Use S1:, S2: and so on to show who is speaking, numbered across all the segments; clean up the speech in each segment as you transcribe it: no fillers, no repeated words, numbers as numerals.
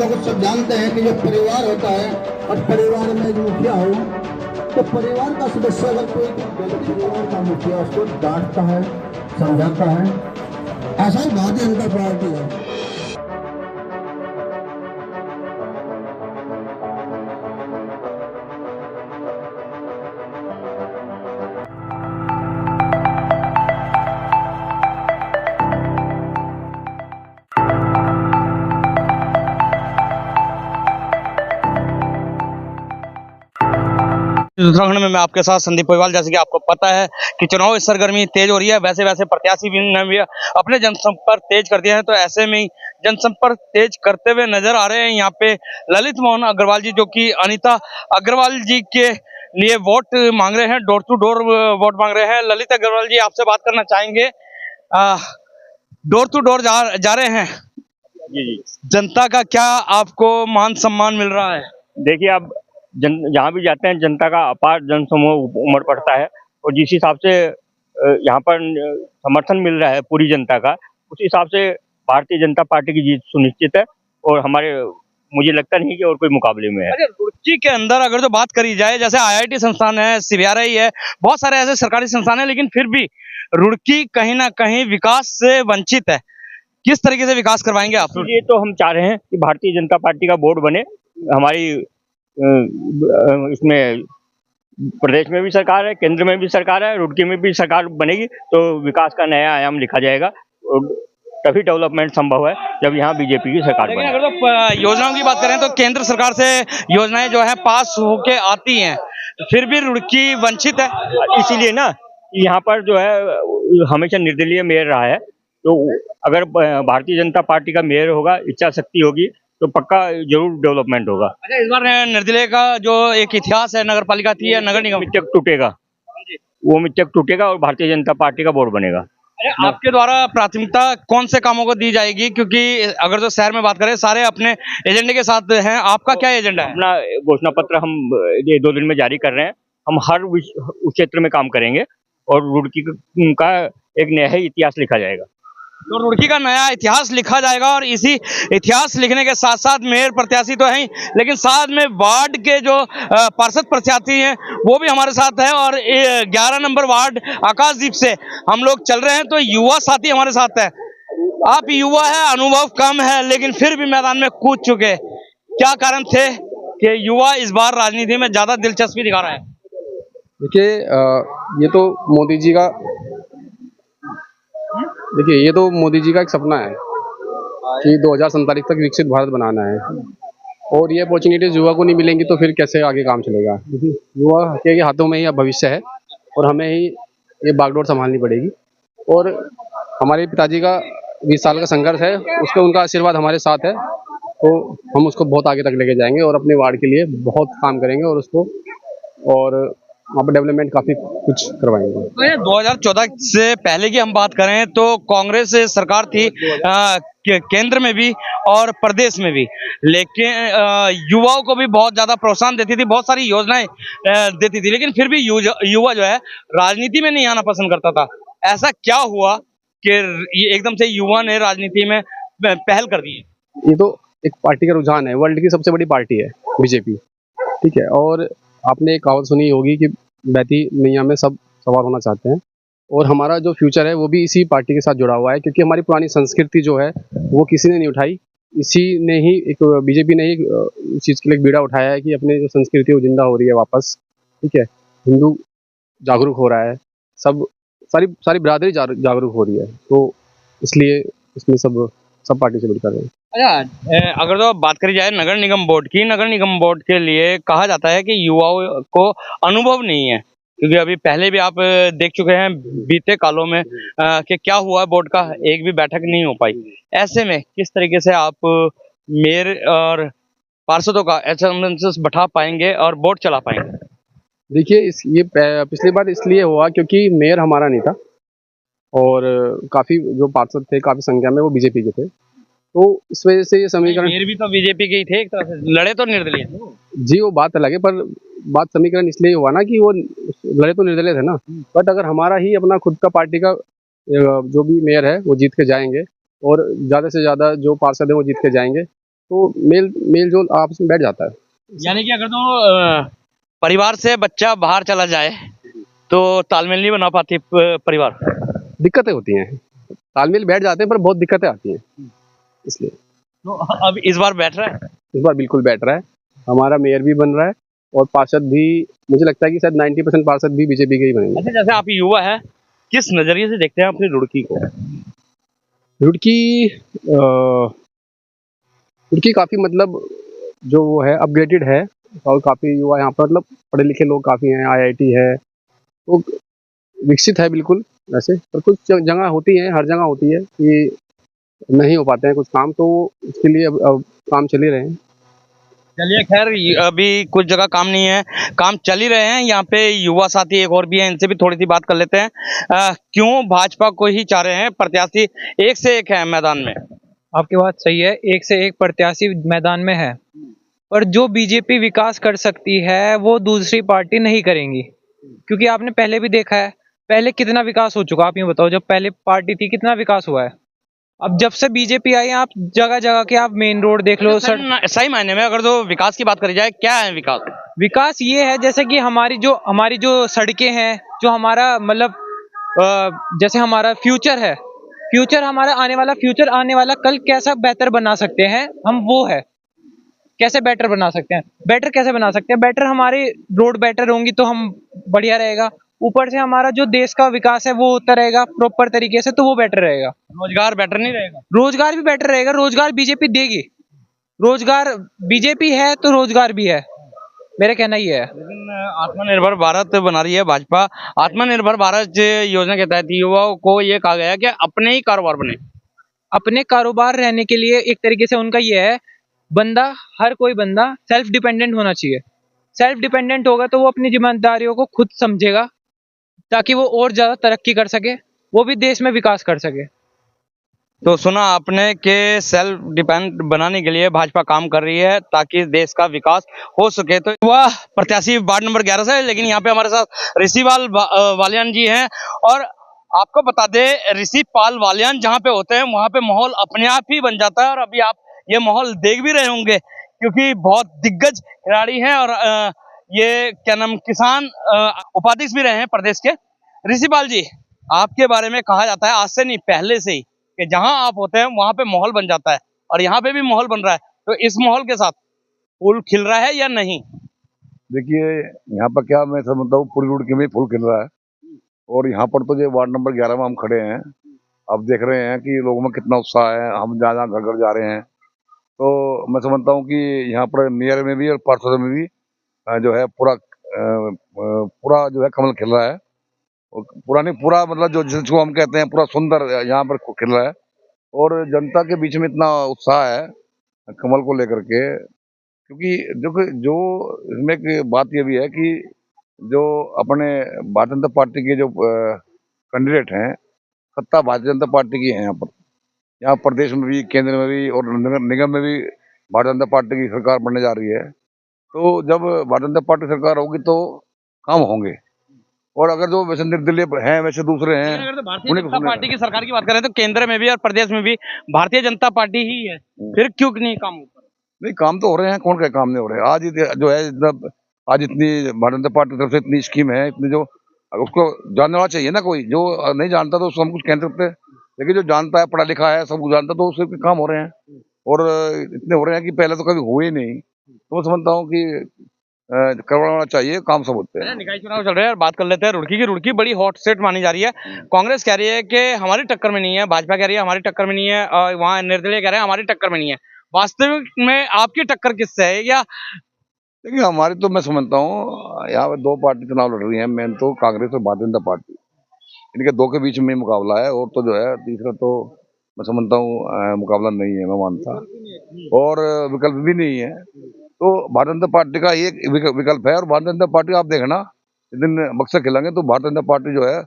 S1: लोग सब जानते हैं कि जो परिवार होता है और परिवार में जो मुखिया हो तो परिवार का सदस्य अगर कोई परिवार का मुखिया उसको डांटता है, समझाता है। ऐसा ही भारतीय जनता पार्टी है।
S2: उत्तराखंड में मैं आपके साथ संदीप पोईवाल। जैसे कि आपको पता है कि चुनाव सरगर्मी तेज हो रही है, वैसे वैसे प्रत्याशी भी अपने जनसंपर्क तेज कर दिए हैं। तो ऐसे में ही जनसंपर्क तेज करते हुए नजर आ रहे हैं यहाँ पे ललित मोहन अग्रवाल जी, जो कि अनीता अग्रवाल जी के लिए वोट मांग रहे हैं, डोर टू डोर वोट मांग रहे हैं। ललित अग्रवाल जी, आपसे बात करना चाहेंगे। डोर टू डोर जा रहे हैं
S3: जी जी।
S2: जनता का क्या आपको मान सम्मान मिल रहा है?
S3: देखिए, आप जहाँ भी जाते हैं जनता का अपार जन समूह उमड़ पड़ता है और जिस हिसाब से यहाँ पर समर्थन मिल रहा है पूरी जनता का, उस हिसाब से भारतीय जनता पार्टी की जीत सुनिश्चित है और मुझे लगता नहीं कि और कोई मुकाबले में है।
S2: अरे रुड़की के अंदर अगर जो बात करी जाए, जैसे आईआईटी संस्थान है, सीबीआरआई है, बहुत सारे ऐसे सरकारी संस्थान है, लेकिन फिर भी रुड़की कहीं ना कहीं विकास से वंचित है। किस तरीके से विकास करवाएंगे आप?
S3: ये तो हम चाह रहे हैं कि भारतीय जनता पार्टी का बोर्ड बने। हमारी इसमें प्रदेश में भी सरकार है, केंद्र में भी सरकार है, रुड़की में भी सरकार बनेगी तो विकास का नया आयाम लिखा जाएगा और तभी डेवलपमेंट संभव है जब यहाँ बीजेपी की सरकार
S2: लेकिन
S3: बने।
S2: अगर तो योजनाओं की बात करें तो केंद्र सरकार से योजनाएं जो है पास होके आती हैं, फिर भी रुड़की वंचित है।
S3: इसीलिए ना यहाँ पर जो है हमेशा निर्दलीय मेयर रहा है, तो अगर भारतीय जनता पार्टी का मेयर होगा, इच्छा शक्ति होगी तो पक्का जरूर डेवलपमेंट होगा।
S2: अच्छा, इस बार निर्दलीय का जो एक इतिहास है, नगर पालिका थी या नगर निगम,
S3: मिथक टूटेगा, वो मिथक टूटेगा और भारतीय जनता पार्टी का बोर्ड बनेगा।
S2: अच्छा, आपके द्वारा प्राथमिकता कौन से कामों को दी जाएगी? क्योंकि अगर जो शहर में बात करें, सारे अपने एजेंडे के साथ हैं, आपका क्या एजेंडा है?
S3: अपना घोषणा पत्र हम ये 2 दिन में जारी कर रहे हैं। हम हर उस क्षेत्र में काम करेंगे और रुड़की का एक नया ही इतिहास लिखा जाएगा।
S2: तो रुड़की का नया इतिहास लिखा जाएगा और इसी इतिहास लिखने के साथ साथ मेयर प्रत्याशी तो हैं, लेकिन साथ में वार्ड के जो पार्षद प्रत्याशी हैं वो भी हमारे साथ है। और 11 नंबर वार्ड आकाशदीप से हम लोग चल रहे हैं, तो युवा साथी हमारे साथ है। आप युवा है, अनुभव कम है, लेकिन फिर भी मैदान में कूद चुके। क्या कारण थे कि युवा इस बार राजनीति में ज्यादा दिलचस्पी दिखा रहा है?
S4: देखिए, ये तो मोदी जी का एक सपना है कि 2047 तक विकसित भारत बनाना है और ये अपॉर्चुनिटीज युवा को नहीं मिलेंगी तो फिर कैसे आगे काम चलेगा। युवा के हाथों में ही अब भविष्य है और हमें ही ये बागडोर संभालनी पड़ेगी। और हमारे पिताजी का 20 साल का संघर्ष है, उसका उनका आशीर्वाद हमारे साथ है, तो हम उसको बहुत आगे तक लेके जाएंगे और अपने वार्ड के लिए बहुत काम करेंगे और उसको और वहाँ पर डेवलपमेंट काफी कुछ करवाएंगे।
S2: 2014 से पहले की हम बात करें तो कांग्रेस सरकार थी केंद्र में भी और प्रदेश में भी, लेकिन युवाओं को भी बहुत ज्यादा प्रोत्साहन देती थी, बहुत सारी योजनाएं देती थी, लेकिन फिर भी युवा जो है राजनीति में नहीं आना पसंद करता था। ऐसा क्या हुआ कि ये एकदम से युवा ने राजनीति में पहल कर दी?
S4: ये तो एक पार्टी का रुझान है, वर्ल्ड की सबसे बड़ी पार्टी है बीजेपी, ठीक है। और आपने एक कहावत सुनी होगी कि बहती नैया में सब सवार होना चाहते हैं और हमारा जो फ्यूचर है वो भी इसी पार्टी के साथ जुड़ा हुआ है, क्योंकि हमारी पुरानी संस्कृति जो है वो किसी ने नहीं उठाई, इसी ने ही एक बीजेपी ने ही इस चीज़ के लिए बीड़ा उठाया है कि अपने जो संस्कृति वो जिंदा हो रही है वापस, ठीक है। हिंदू जागरूक हो रहा है, सब सारी बिरादरी जागरूक हो रही है, तो इसलिए इसमें सब पार्टी से जुड़ कर रहे हैं।
S2: अच्छा, अगर तो बात करी जाए नगर निगम बोर्ड की, नगर निगम बोर्ड के लिए कहा जाता है कि युवाओं को अनुभव नहीं है, क्योंकि अभी पहले भी आप देख चुके हैं बीते कालों में कि क्या हुआ, बोर्ड का एक भी बैठक नहीं हो पाई। ऐसे में किस तरीके से आप मेयर और पार्षदों का अटेंडेंस बैठा पाएंगे और बोर्ड चला पाएंगे?
S4: देखिए, ये पिछली बार इसलिए हुआ क्योंकि मेयर हमारा नहीं था और काफ़ी जो पार्षद थे काफ़ी संख्या में वो बीजेपी के थे, तो इस वजह से ये समीकरण।
S2: मेयर भी तो बीजेपी के ही थे, एक तरह से लड़े तो निर्दलीय थे।
S4: जी, वो बात अलग है, पर बात समीकरण इसलिए हुआ ना कि वो लड़े तो निर्दलीय थे ना, बट अगर हमारा ही अपना खुद का पार्टी का जो भी मेयर है वो जीत के जाएंगे और ज़्यादा से ज़्यादा जो पार्षद है वो जीत के जाएंगे, तो मेल जोल आपस में बैठ जाता है।
S2: यानी कि अगर तो परिवार से बच्चा बाहर चला जाए तो तालमेल नहीं बना पाती परिवार।
S4: दिक्कतें होती हैं, तालमेल बैठ जाते हैं पर बहुत दिक्कतें आती हैं, इसलिए
S2: तो अब इस बार बैठ रहा है।
S4: इस बार बिल्कुल बैठ रहा है। हमारा मेयर भी बन रहा है और पार्षद भी, मुझे लगता है कि शायद 90% पार्षद भी बीजेपी के ही बनेंगे।
S2: अच्छा, जैसे आप युवा है, किस नजरिए से देखते हैं अपनी रुड़की को?
S4: रुड़की रुड़की काफ़ी मतलब जो वो है अपग्रेडेड है, और काफ़ी युवा यहाँ पर मतलब पढ़े लिखे लोग काफ़ी हैं, आईआईटी है, तो विकसित है बिल्कुल वैसे। पर कुछ जगह होती है, हर जगह होती है कि नहीं हो पाते हैं कुछ काम, तो उसके लिए अब काम चल ही रहे हैं।
S2: चलिए, खैर अभी कुछ जगह काम नहीं है, काम चल ही रहे हैं। यहाँ पे युवा साथी एक और भी हैं, इनसे भी थोड़ी सी बात कर लेते हैं। क्यों भाजपा को ही चाह रहे हैं? प्रत्याशी एक से एक है मैदान में।
S5: आपकी बात सही है, एक से एक प्रत्याशी मैदान में है, पर जो बीजेपी विकास कर सकती है वो दूसरी पार्टी नहीं करेंगी। क्योंकि आपने पहले भी देखा है, पहले कितना विकास हो चुका, आप ये बताओ, जब पहले पार्टी थी कितना विकास हुआ है। अब जब से बीजेपी आई है, आप जगह जगह के आप मेन रोड देख लो,
S2: सही मायने में अगर तो विकास की बात करी जाए, क्या है विकास?
S5: विकास ये है जैसे कि हमारी जो सड़कें हैं, जो हमारा मतलब जैसे हमारा फ्यूचर है, फ्यूचर हमारा आने वाला कल कैसा बेहतर बना सकते हैं हम, वो है कैसे बेटर बना सकते हैं। बेटर कैसे बना सकते हैं? बेटर हमारे रोड बेटर होंगी तो हम बढ़िया रहेगा। ऊपर से हमारा जो देश का विकास है वो होता रहेगा प्रॉपर तरीके से, तो वो बेटर रहेगा।
S2: रोजगार बेटर नहीं रहेगा?
S5: रोजगार भी बेटर रहेगा, रोजगार बीजेपी देगी। रोजगार बीजेपी है तो रोजगार भी है, मेरा कहना ये है।
S2: लेकिन आत्मनिर्भर भारत बना रही है भाजपा। आत्मनिर्भर भारत योजना के तहत युवाओं को ये कहा गया है कि अपने ही कारोबार बने।
S5: अपने कारोबार रहने के लिए एक तरीके से उनका ये है, हर कोई बंदा सेल्फ डिपेंडेंट होना चाहिए। सेल्फ डिपेंडेंट होगा तो वो अपनी जिम्मेदारियों को खुद समझेगा, ताकि वो और ज्यादा तरक्की कर सके, वो भी देश में विकास कर सके।
S2: तो सुना आपने कि सेल्फ डिपेंड बनाने के लिए भाजपा काम कर रही है ताकि देश का विकास हो सके। तो वह प्रत्याशी वार्ड नंबर 11 से है, लेकिन यहाँ पे हमारे साथ ऋषिपाल वालियान जी हैं। और आपको बता दें, ऋषिपाल वालियान जहाँ पे होते हैं वहाँ पे माहौल अपने आप ही बन जाता है। और अभी आप ये माहौल देख भी रहे होंगे, क्योंकि बहुत दिग्गज खिलाड़ी हैं और ये क्या नाम किसान उपाध्यक्ष भी रहे हैं प्रदेश के। ऋषिपाल जी, आपके बारे में कहा जाता है आज से नहीं पहले से ही कि जहां आप होते हैं वहां पे माहौल बन जाता है, और यहाँ पे भी माहौल बन रहा है। तो इस माहौल के साथ फूल खिल रहा है या नहीं?
S6: देखिए, यहाँ पर क्या मैं समझता हूँ, पूरी रुड़की में फूल खिल रहा है। और यहाँ पर तो जो वार्ड नंबर 11 में हम खड़े हैं, अब देख रहे हैं कि लोगों में कितना उत्साह है। हम जहाँ जहाँ घर घर जा रहे हैं, तो मैं समझता हूँ कि यहाँ पर मेयर में भी और पार्षद में भी जो है पूरा जो है कमल खिल रहा है। और पूरा मतलब जो जिसको हम कहते हैं पूरा सुंदर यहाँ पर खिल रहा है। और जनता के बीच में इतना उत्साह है कमल को लेकर के, क्योंकि जो इसमें एक बात ये भी है कि जो अपने भारतीय जनता पार्टी के जो कैंडिडेट हैं, सत्ता भारतीय जनता पार्टी की है। यहाँ प्रदेश में भी, केंद्र में भी और निगम में भी भारतीय जनता पार्टी की सरकार बनने जा रही है। तो जब भारतीय जनता पार्टी सरकार होगी तो काम होंगे। और अगर जो वैसे निर्दलीय हैं, वैसे दूसरे हैं,
S2: अगर तो भारतीय जनता पार्टी की सरकार की बात करें तो केंद्र में भी और प्रदेश में भी भारतीय जनता पार्टी ही है, फिर क्यों नहीं काम होता?
S6: नहीं, काम तो हो रहे हैं। कौन कहे काम नहीं हो रहे? आज जो है आज इतनी भारतीय जनता पार्टी की तरफ से इतनी स्कीम है, इतनी जो उसको जानने वाला चाहिए ना। कोई जो नहीं जानता तो उसको हम कुछ कह सकते हैं, लेकिन जो जानता है, पढ़ा लिखा है, सब कुछ जानता, तो उससे काम हो रहे हैं। और इतने हो रहे हैं कि पहले तो कभी हुए ही नहीं। तो मैं समझता हूँ कि करवाना चाहिए, काम सब होते हैं।
S2: निकाय चुनाव चल रहे हैं और बात कर लेते हैं रुड़की की। रुड़की बड़ी हॉट सेट मानी जा रही है। कांग्रेस कह रही है कि हमारी टक्कर में नहीं है, भाजपा कह रही है हमारी टक्कर में नहीं है, और वहाँ निर्दलीय कह रहे हैं हमारी टक्कर में नहीं है। वास्तविक में आपकी टक्कर किससे है? या
S6: देखिए, हमारी तो मैं समझता हूँ यहाँ पे दो पार्टी चुनाव लड़ रही है, मेन तो कांग्रेस और भारतीय जनता पार्टी। इनके दो के बीच में मुकाबला है। और तो जो है तीसरा तो मैं समझता हूँ मुकाबला नहीं है, मैं मानता, और विकल्प भी नहीं है। तो भारतीय जनता पार्टी का एक विकल्प है। और भारतीय जनता पार्टी आप देखना, जिस दिन बक्सर खिलाएंगे तो भारतीय जनता पार्टी जो है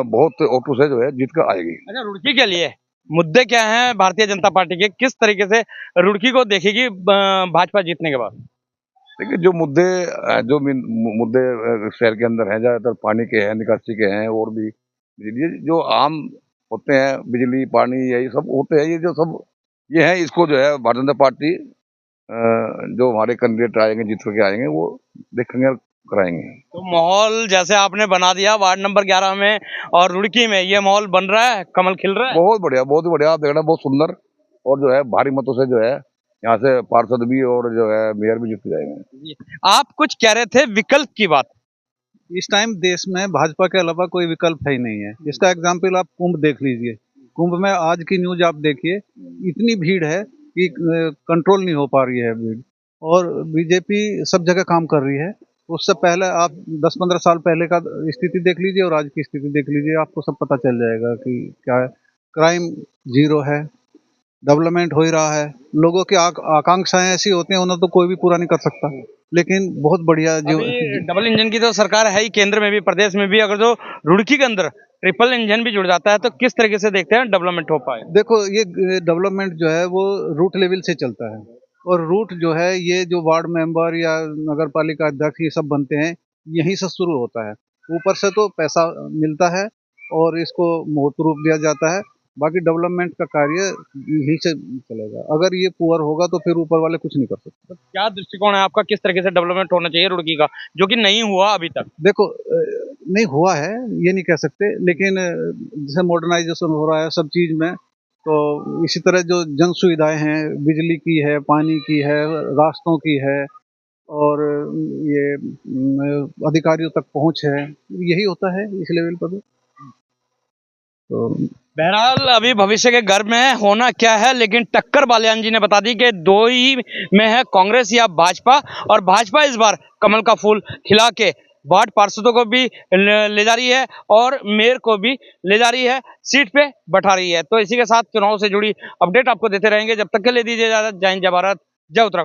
S6: बहुत ऑटो से जो है जीत कर आएगी।
S2: अच्छा, रुड़की के लिए मुद्दे क्या हैं भारतीय जनता पार्टी के? किस तरीके से रुड़की को देखेगी भाजपा जीतने के बाद?
S6: देखिए, जो मुद्दे शहर के अंदर हैं, ज्यादातर पानी के हैं, निकासी के हैं, और भी ये जो आम होते हैं, बिजली, पानी, यही सब होते हैं। ये जो सब ये है, इसको जो है भारतीय जनता पार्टी जो हमारे कैंडिडेट आएंगे, जीत के आएंगे, वो देखेंगे और कराएंगे।
S2: तो माहौल जैसे आपने बना दिया वार्ड नंबर 11 में और रुड़की में, ये माहौल बन रहा है, कमल खिल रहा है।
S6: बहुत बढ़िया, बहुत ही बढ़िया। आप देखना, बहुत सुंदर, और जो है भारी मतों से जो है यहाँ से पार्षद भी और जो है मेयर भी जीत के जाएंगे।
S2: आप कुछ कह रहे थे विकल्प की बात।
S7: इस टाइम देश में भाजपा के अलावा कोई विकल्प है ही नहीं है। इसका एग्जाम्पल आप कुंभ देख लीजिए। कुंभ में आज की न्यूज आप देखिए, इतनी भीड़ है कि कंट्रोल नहीं हो पा रही है भीड़, और बीजेपी सब जगह काम कर रही है। उससे पहले आप 10-15 साल पहले का स्थिति देख लीजिए और आज की स्थिति देख लीजिए, आपको सब पता चल जाएगा कि क्या है। क्राइम जीरो है, डेवलपमेंट हो ही रहा है। लोगों की आकांक्षाएं ऐसी होती हैं, उन्हें तो कोई भी पूरा नहीं कर सकता, लेकिन बहुत बढ़िया जो
S2: डबल इंजन की तो सरकार है ही, केंद्र में भी प्रदेश में भी। अगर जो रुड़की के अंदर ट्रिपल इंजन भी जुड़ जाता है तो किस तरीके से देखते हैं डेवलपमेंट हो पाए।
S7: देखो, ये डेवलपमेंट जो है वो रूट लेवल से चलता है, और रूट जो है ये जो वार्ड मेंबर या नगर पालिका अध्यक्ष ये सब बनते हैं, यहीं से शुरू होता है। ऊपर से तो पैसा मिलता है और इसको मूर्त रूप दिया जाता है, बाकी डेवलपमेंट का कार्य यहीं से चलेगा। अगर ये पुअर होगा तो फिर ऊपर वाले कुछ नहीं कर सकते।
S2: तो क्या दृष्टिकोण है आपका, किस तरीके से डेवलपमेंट होना चाहिए रुड़की का, जो कि नहीं हुआ अभी तक।
S7: देखो, नहीं हुआ है ये नहीं कह सकते, लेकिन जैसे मॉडर्नाइजेशन हो रहा है सब चीज में, तो इसी तरह जो जन सुविधाएं हैं, बिजली की है, पानी की है, रास्तों की है, और ये अधिकारियों तक पहुंच है, यही होता है इस लेवल पर। तो
S2: बहरहाल अभी भविष्य के गर्भ में होना क्या है, लेकिन टक्कर बालियान जी ने बता दी कि दो ही में है, कांग्रेस या भाजपा। और भाजपा इस बार कमल का फूल खिला के वार्ड पार्षदों को भी ले जा रही है और मेयर को भी ले जा रही है, सीट पे बैठा रही है। तो इसी के साथ चुनाव से जुड़ी अपडेट आपको देते रहेंगे। जब तक के लिए दीजिए इजाजत। जय हिंद, जय भारत, जय उत्तराखंड।